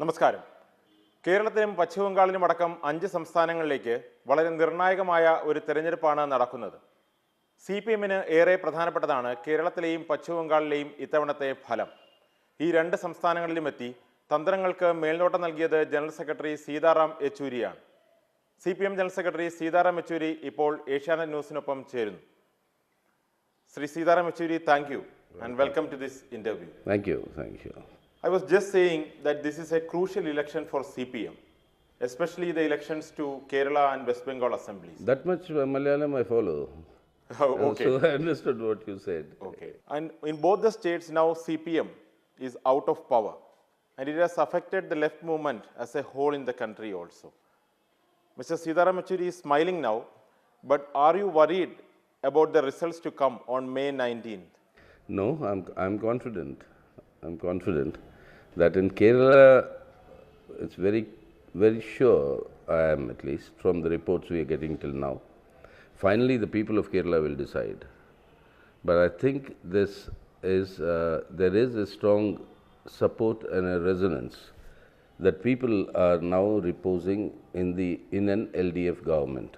നമസ്കാരം. കേരളത്തിലും പശ്ചിമബംഗാളിലും അടക്കം 5 സംസ്ഥാനങ്ങളിലേക്ക് വളരെ നിർണായകമായ ഒരു തെരഞ്ഞെടുപ്പാണ് നടക്കുന്നത്. CPM-ന് ഏറെ പ്രധാനപ്പെട്ടതാണ് കേരളത്തിലെയും പശ്ചിമബംഗാളിലെയും ഇത്തവണത്തെ ഫലം. ഈ 2 സംസ്ഥാനങ്ങളിലും എത്തി തന്ത്രങ്ങൾക്ക് മേൽനോട്ടം നൽകിയത് ജനറൽ സെക്രട്ടറി സീതാറാം യെച്ചൂരിയാണ്. CPM general secretary Sitaram Yechury ഇപ്പോൾ ഏഷ്യാനെറ്റ് ന്യൂസിനൊപ്പം ചേരുന്നു. Shri Sitaram Yechury, thank you and welcome to this interview. Thank you. I was just saying that this is a crucial election for CPM, especially the elections to Kerala and West Bengal assemblies. That much Malayalam I follow. Oh, okay. So I understood what you said. Okay. And in both the states now CPM is out of power, and it has affected the left movement as a whole in the country also. Mr. Sitaram Yechury is smiling now, but are you worried about the results to come on May 19th? No, I'm confident. I'm confident that in Kerala, it's very sure, I am at least, from the reports we are getting till now. Finally, the people of Kerala will decide. But I think there is a strong support and a resonance that people are now reposing in an LDF government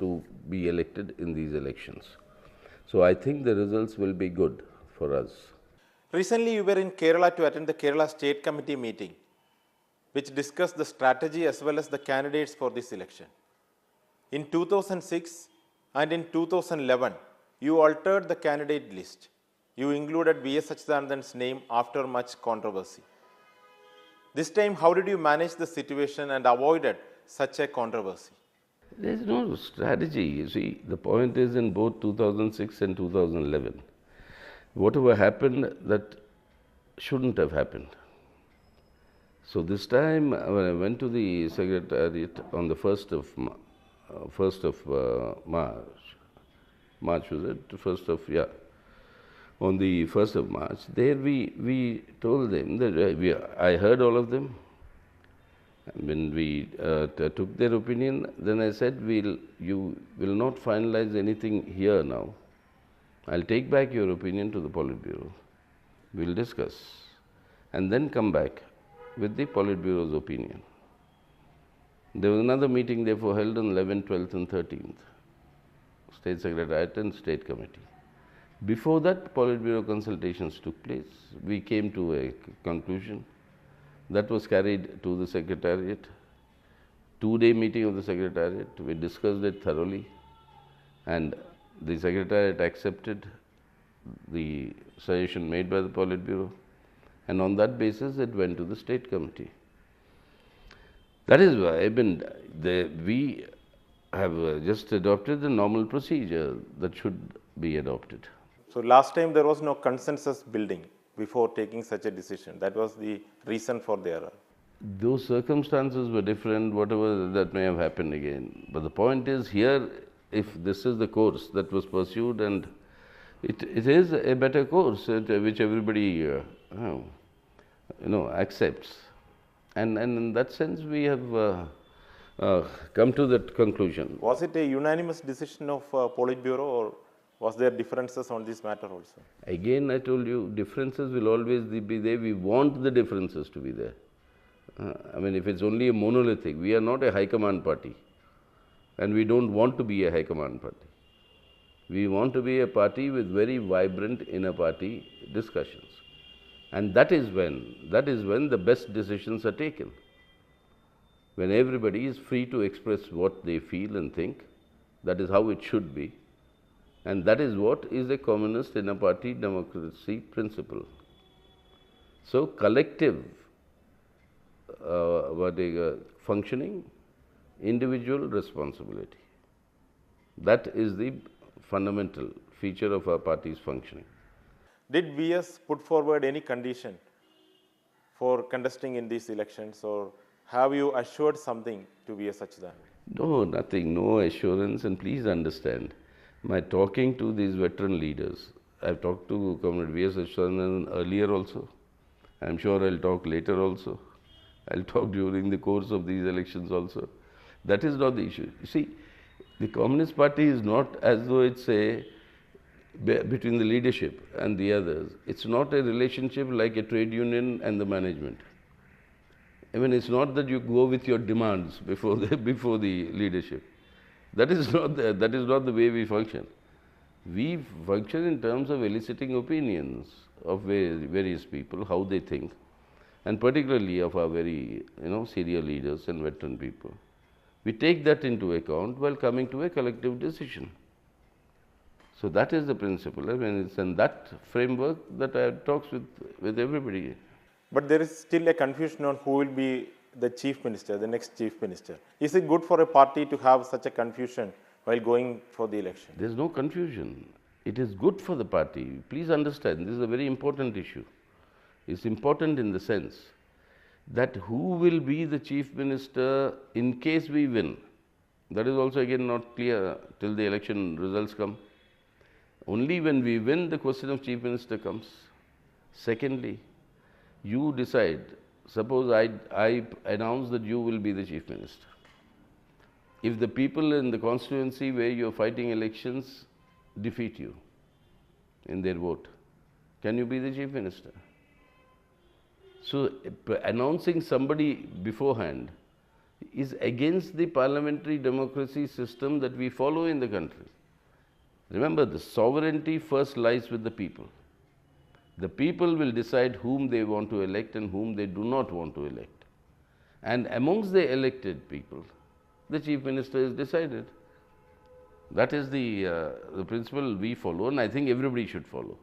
to be elected in these elections. So I think the results will be good for us. Recently, you were in Kerala to attend the Kerala State Committee meeting, which discussed the strategy as well as the candidates for this election. In 2006 and in 2011, you altered the candidate list. You included V.S. Achuthanandan's name after much controversy. This time, how did you manage the situation and avoided such a controversy? There is no strategy. You see, the point is in both 2006 and 2011, whatever happened that shouldn't have happened. So this time, when I went to the secretariat on the 1st of March was it? On the 1st of March, there we told them that I heard all of them. When we took their opinion, then I said, you will not finalize anything here now. I'll take back your opinion to the Politburo. We'll discuss and then come back with the Politburo's opinion. There was another meeting therefore held on 11th, 12th and 13th, State Secretariat and State Committee. Before that, Politburo consultations took place. We came to a conclusion. That was carried to the Secretariat. 2-day meeting of the Secretariat. We discussed it thoroughly, and the Secretariat accepted the suggestion made by the Politburo, and on that basis it went to the State Committee. That is why we have just adopted the normal procedure that should be adopted. So last time there was no consensus building before taking such a decision. That was the reason for the error. Those circumstances were different, whatever that may have happened again. But the point is here, if this is the course that was pursued, and it is a better course which everybody accepts. And in that sense, we have come to that conclusion. Was it a unanimous decision of Politburo, or was there differences on this matter also? Again, I told you, differences will always be there. We want the differences to be there. If it's only a monolithic, we are not a high command party, and we don't want to be a high command party. We want to be a party with very vibrant inner party discussions, and that is when the best decisions are taken. When everybody is free to express what they feel and think, that is how it should be. And that is what is a communist inner party democracy principle. So collective functioning, individual responsibility. That is the fundamental feature of our party's functioning. Did VS put forward any condition for contesting in these elections, or have you assured something to VS Achuthanandan? No, nothing, no assurance, and please understand, my talking to these veteran leaders, I've talked to Comrade V.S. Achuthanandan earlier also. I'm sure I'll talk later also. I'll talk during the course of these elections also. That is not the issue. You see, the Communist Party is not as though it's between the leadership and the others. It's not a relationship like a trade union and the management. I mean, it's not that you go with your demands before before the leadership. That is not the way we function. We function in terms of eliciting opinions of various people, how they think, and particularly of our very, senior leaders and veteran people. We take that into account while coming to a collective decision. So that is the principle. I mean, it's in that framework that I talks with everybody. But there is still a confusion on who will be the chief minister, the next chief minister. Is it good for a party to have such a confusion while going for the election? There's no confusion. It is good for the party. Please understand, this is a very important issue. It's important in the sense that who will be the chief minister in case we win. That is also again not clear till the election results come. Only when we win, the question of chief minister comes. Secondly, you decide, suppose I announce that you will be the chief minister. If the people in the constituency where you are fighting elections defeat you in their vote, can you be the chief minister? So announcing somebody beforehand is against the parliamentary democracy system that we follow in the country. Remember, the sovereignty first lies with the people. The people will decide whom they want to elect and whom they do not want to elect. And amongst the elected people, the chief minister is decided. That is the principle we follow, and I think everybody should follow.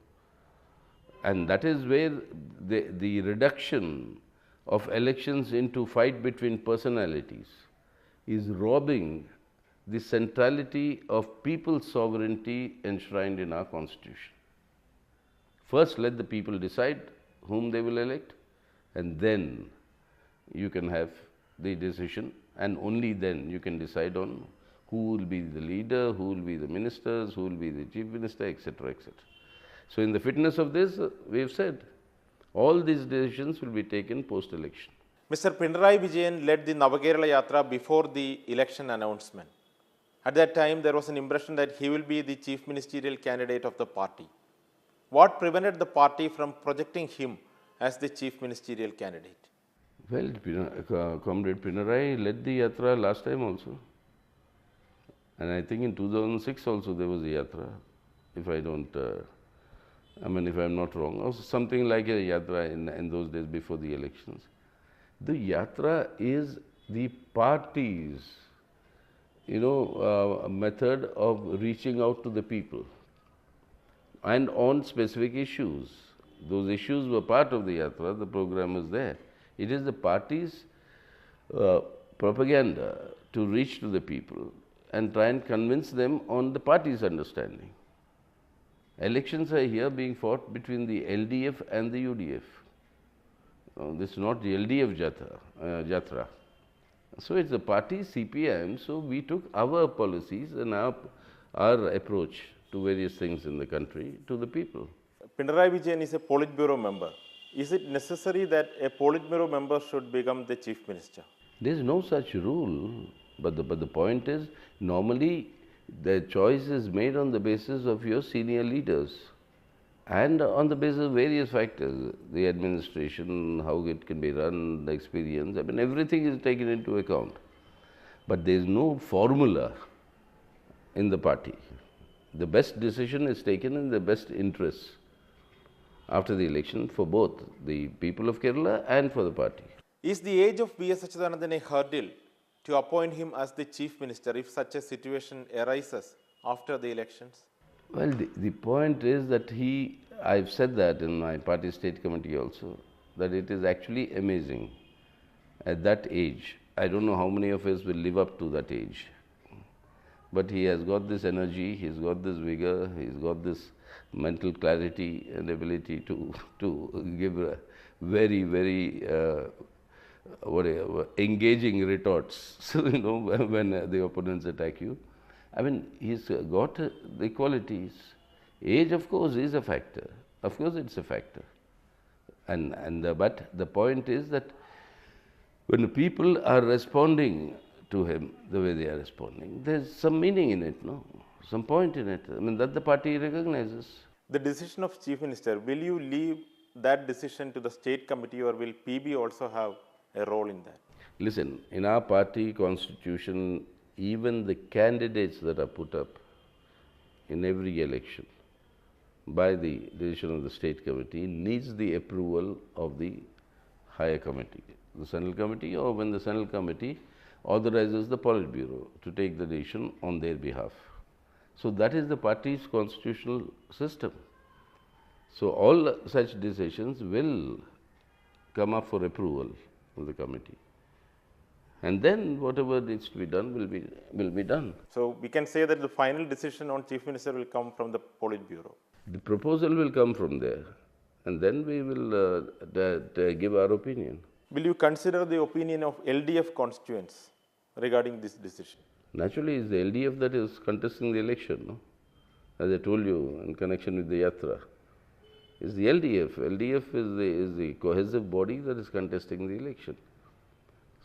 And that is where the reduction of elections into fight between personalities is robbing the centrality of people's sovereignty enshrined in our constitution. First, let the people decide whom they will elect, and then you can have the decision, and only then you can decide on who will be the leader, who will be the ministers, who will be the chief minister, etc., etc. So in the fitness of this, we have said, all these decisions will be taken post-election. Mr. Pinarayi Vijayan led the Navakerala Yatra before the election announcement. At that time, there was an impression that he will be the chief ministerial candidate of the party. What prevented the party from projecting him as the chief ministerial candidate? Well, Comrade Pinarayi led the Yatra last time also. And I think in 2006 also there was a Yatra, if I don't, if I'm not wrong, or something like a Yatra in those days before the elections. The Yatra is the party's, method of reaching out to the people and on specific issues. Those issues were part of the Yatra, the program was there. It is the party's propaganda to reach to the people and try and convince them on the party's understanding. Elections are here being fought between the LDF and the UDF. This is not the LDF Jatra. So it's the party CPM, so we took our policies and our approach to various things in the country to the people. Pinarayi Vijayan is a Politburo member. Is it necessary that a Politburo member should become the chief minister? There is no such rule, but the point is, normally the choice is made on the basis of your senior leaders and on the basis of various factors, the administration, how it can be run, the experience, everything is taken into account. But there is no formula in the party. The best decision is taken in the best interests after the election for both the people of Kerala and for the party. Is the age of B.S. Achuthanandan a hurdle to appoint him as the chief minister if such a situation arises after the elections? Well, the point is that I've said that in my party state committee also, that it is actually amazing at that age. I don't know how many of us will live up to that age. But he has got this energy, he's got this vigor, he's got this mental clarity and ability to give a very, very engaging retorts. So, when the opponents attack you. He's got the qualities. Age, of course, is a factor. Of course, it's a factor. But the point is that when the people are responding to him the way they are responding, there's some meaning in it, no? Some point in it. That the party recognizes. The decision of chief minister, will you leave that decision to the state committee, or will PB also have a role in that? Listen, in our party constitution, even the candidates that are put up in every election by the decision of the state committee needs the approval of the higher committee, the central committee, or when the central committee authorizes the Politburo to take the decision on their behalf. So that is the party's constitutional system. So all such decisions will come up for approval of the committee. And then whatever needs to be done will be done. So we can say that the final decision on Chief Minister will come from the Politburo. The proposal will come from there, and then we will give our opinion. Will you consider the opinion of LDF constituents regarding this decision? Naturally, it's the LDF that is contesting the election, no? As I told you in connection with the Yatra. It's the LDF. LDF is the cohesive body that is contesting the election.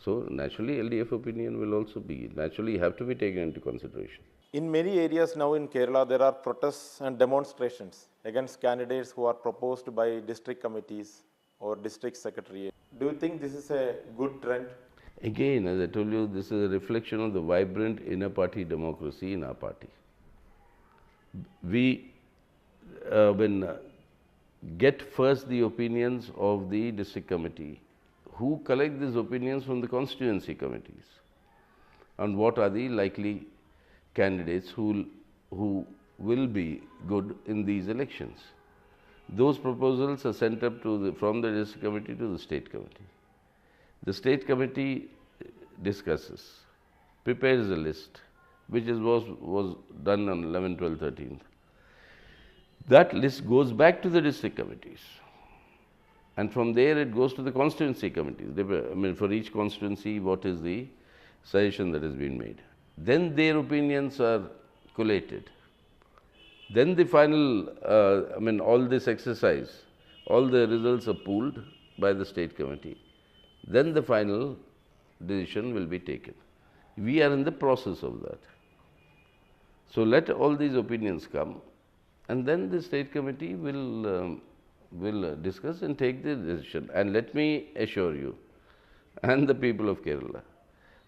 So naturally, LDF opinion will also be, naturally have to be taken into consideration. In many areas now in Kerala, there are protests and demonstrations against candidates who are proposed by district committees or district secretariat. Do you think this is a good trend? Again, as I told you, this is a reflection of the vibrant inner party democracy in our party. We get first the opinions of the district committee, who collect these opinions from the constituency committees, and what are the likely candidates who will be good in these elections. Those proposals are sent up from the district committee to the state committee. The state committee discusses, prepares a list, which was done on 11, 12, 13th. That list goes back to the district committees. And from there it goes to the constituency committees. For each constituency, what is the suggestion that has been made. Then their opinions are collated. Then the final, all this exercise, all the results are pooled by the state committee. Then the final decision will be taken. We are in the process of that. So let all these opinions come, and then the state committee will discuss and take the decision. And let me assure you, and the people of Kerala,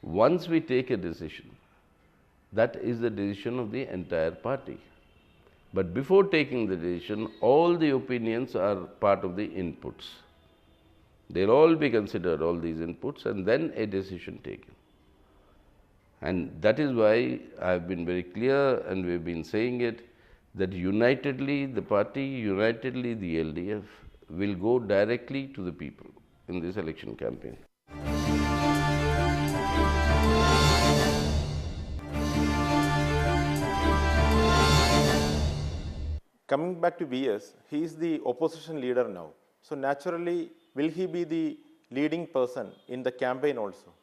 once we take a decision, that is the decision of the entire party. But before taking the decision, all the opinions are part of the inputs. They'll all be considered, all these inputs, and then a decision taken. And that is why I have been very clear, and we have been saying it, that unitedly the party, unitedly the LDF will go directly to the people in this election campaign. Coming back to VS, he is the opposition leader now. So naturally, will he be the leading person in the campaign also?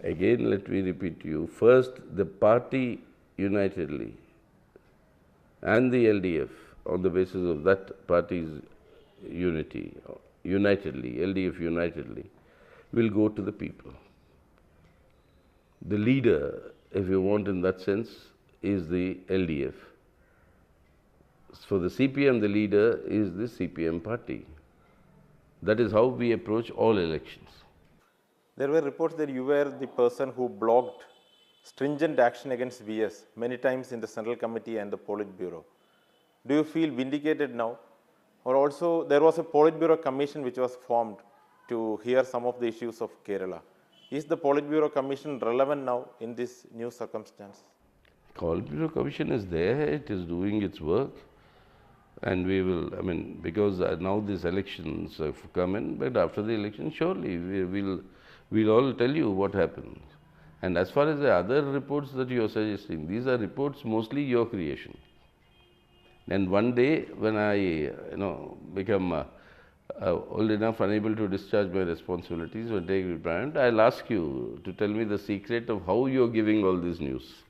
Again, let me repeat to you. First, the party unitedly and the LDF, on the basis of that party's unity, unitedly, LDF unitedly, will go to the people. The leader, if you want in that sense, is the LDF. For the CPM, the leader is the CPM party. That is how we approach all elections. There were reports that you were the person who blocked stringent action against VS many times in the Central Committee and the Politburo. Do you feel vindicated now? Or also, there was a Politburo commission which was formed to hear some of the issues of Kerala. Is the Politburo commission relevant now in this new circumstance? Politburo commission is there, it is doing its work. And we will, because now these elections have come in, but after the election, surely we'll all tell you what happened. And as far as the other reports that you are suggesting, these are reports mostly your creation. And one day when I become old enough, unable to discharge my responsibilities or take retirement, I'll ask you to tell me the secret of how you're giving all this news,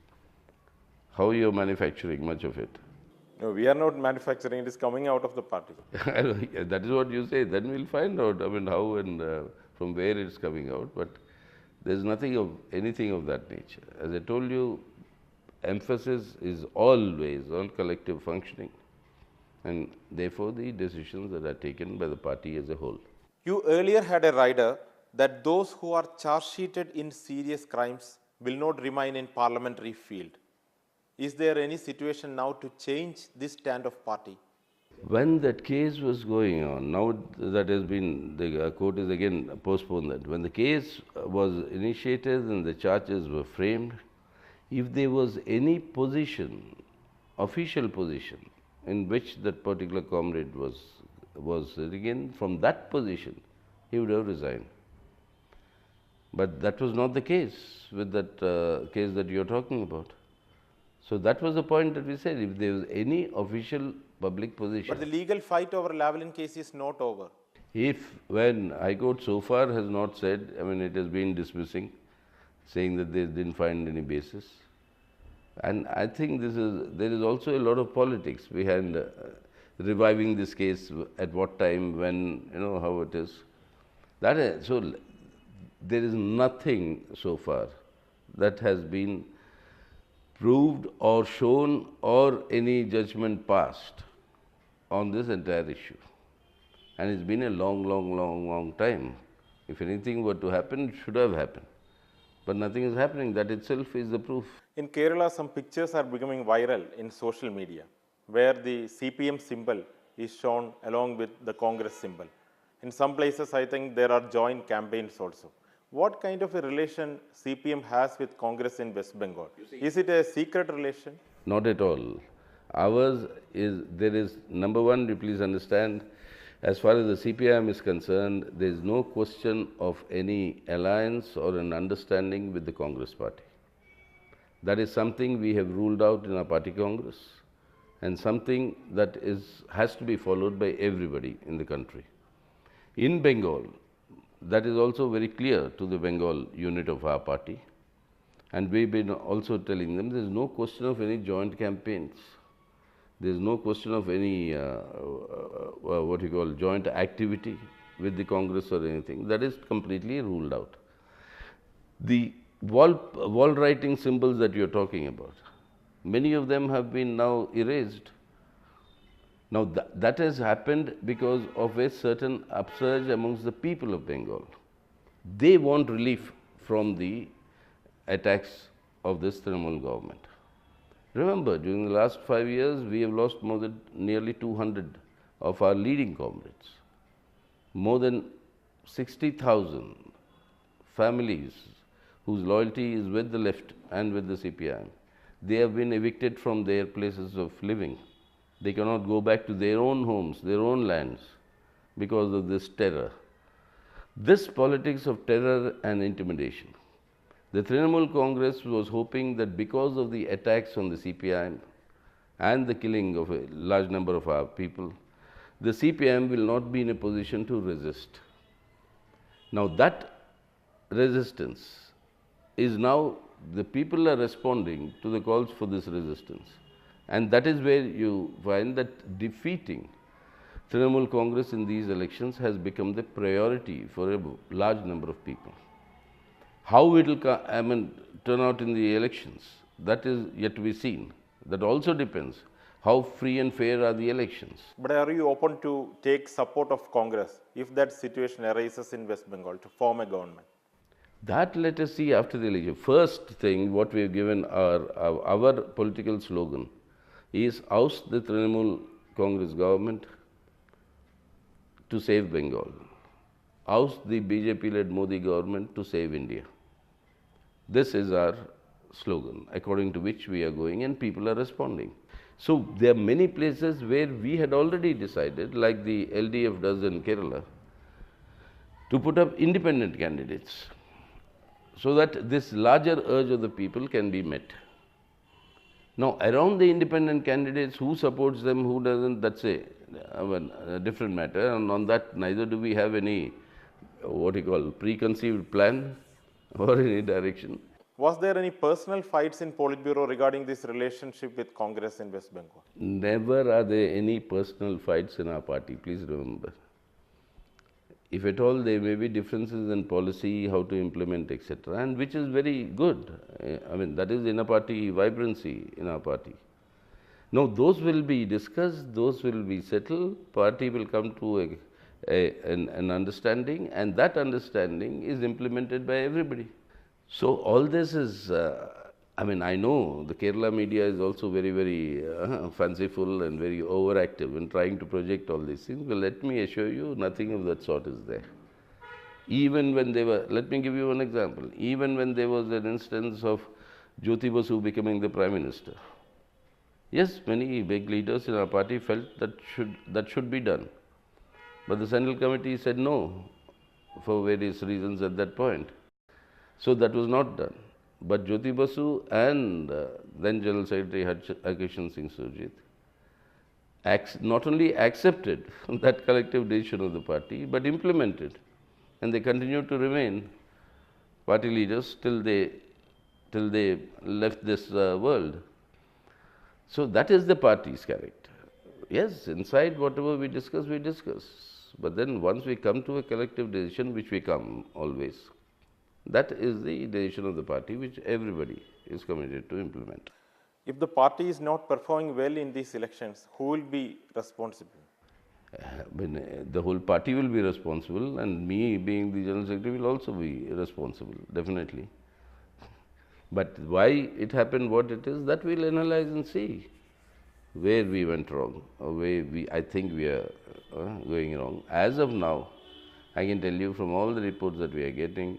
how you're manufacturing much of it. No, we are not manufacturing, it is coming out of the party. That is what you say, then we'll find out, how and from where it's coming out, but there's anything of that nature. As I told you, emphasis is always on collective functioning, and therefore the decisions that are taken by the party as a whole. You earlier had a rider that those who are charge sheeted in serious crimes will not remain in parliamentary field. Is there any situation now to change this stand of party? When that case was going on, now that has been, the court is again postponed that. When the case was initiated and the charges were framed, if there was any position, official position, in which that particular comrade was sitting in, from that position, he would have resigned. But that was not the case with that case that you are talking about. So that was the point that we said, if there was any official public position. But the legal fight over Lavalin case is not over. If, when High Court so far has not said, I mean, it has been dismissing, saying that they didn't find any basis. And I think there is also a lot of politics behind reviving this case at what time, when, how it is. So there is nothing so far that has been proved or shown or any judgment passed on this entire issue. And it's been a long time. If anything were to happen, it should have happened. But nothing is happening. That itself is the proof. In Kerala, some pictures are becoming viral in social media, where the CPM symbol is shown along with the Congress symbol. In some places, I think there are joint campaigns also. What kind of a relation CPM has with Congress in West Bengal? Is it a secret relation? Not at all. Ours is, there is, number one, you please understand, as far as the CPIM is concerned, there is no question of any alliance or an understanding with the Congress party. That is something we have ruled out in our party Congress, and something that has to be followed by everybody in the country. In Bengal, that is also very clear to the Bengal unit of our party, and we've been also telling them there is no question of any joint campaigns. There is no question of any joint activity with the Congress or anything. That is completely ruled out. The wall writing symbols that you are talking about, many of them have been now erased. Now that has happened because of a certain upsurge amongst the people of Bengal. They want relief from the attacks of this Trinamool government. Remember, during the last 5 years, we have lost nearly 200 of our leading comrades. More than 60,000 families whose loyalty is with the left and with the CPIM. They have been evicted from their places of living. They cannot go back to their own homes, their own lands, because of this terror. This politics of terror and intimidation. The Trinamool Congress was hoping that because of the attacks on the CPIM and the killing of a large number of our people, the CPIM will not be in a position to resist. Now that resistance is now, the people are responding to the calls for this resistance. And that is where you find that defeating Trinamool Congress in these elections has become the priority for a large number of people. How it will turn out in the elections, that is yet to be seen. That also depends. How free and fair are the elections? But are you open to take support of Congress if that situation arises in West Bengal to form a government? That let us see after the election. First thing, what we have given our political slogan is oust the Trinamool Congress government to save Bengal. Oust the BJP-led Modi government to save India. This is our slogan, according to which we are going, and people are responding. So there are many places where we had already decided, like the LDF does in Kerala, to put up independent candidates, so that this larger urge of the people can be met. Now, around the independent candidates, who supports them, who doesn't, that's a different matter, and on that neither do we have any preconceived plan or any direction. Was there any personal fights in Politburo regarding this relationship with Congress in West Bengal? Never are there any personal fights in our party, please remember. If at all, there may be differences in policy, how to implement, etc., and which is very good. That is inner party vibrancy in our party. Now, those will be discussed, those will be settled, party will come to an understanding, and that understanding is implemented by everybody. So all this is, I mean, I know the Kerala media is also very, very fanciful and very overactive in trying to project all these things. But let me assure you, nothing of that sort is there. Even when they were, let me give you one example, even when there was an instance of Jyoti Basu becoming the Prime Minister, yes, many big leaders in our party felt that should be done. But the Central Committee said no for various reasons at that point. So that was not done. But Jyoti Basu and then General Secretary Harshan Singh Surjit not only accepted that collective decision of the party, but implemented. And they continued to remain party leaders till they left this world. So that is the party's character. Yes, inside whatever we discuss, we discuss. But then once we come to a collective decision, which we come always, that is the decision of the party which everybody is committed to implement. If the party is not performing well in these elections, who will be responsible? The whole party will be responsible, and me being the General Secretary will also be responsible, definitely. But why it happened what it is, that we'll analyze and see where we went wrong, or where I think we are going wrong. As of now, I can tell you from all the reports that we are getting,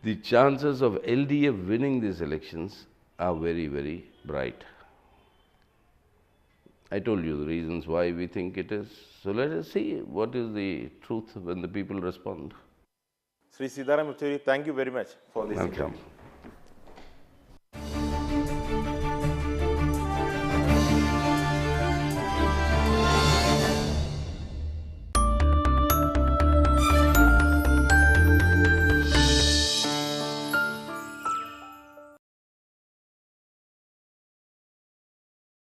the chances of LDF winning these elections are very, very bright. I told you the reasons why we think it is. So let us see what is the truth when the people respond. Sri Sitaram Yechury, thank you very much for this interview. Welcome.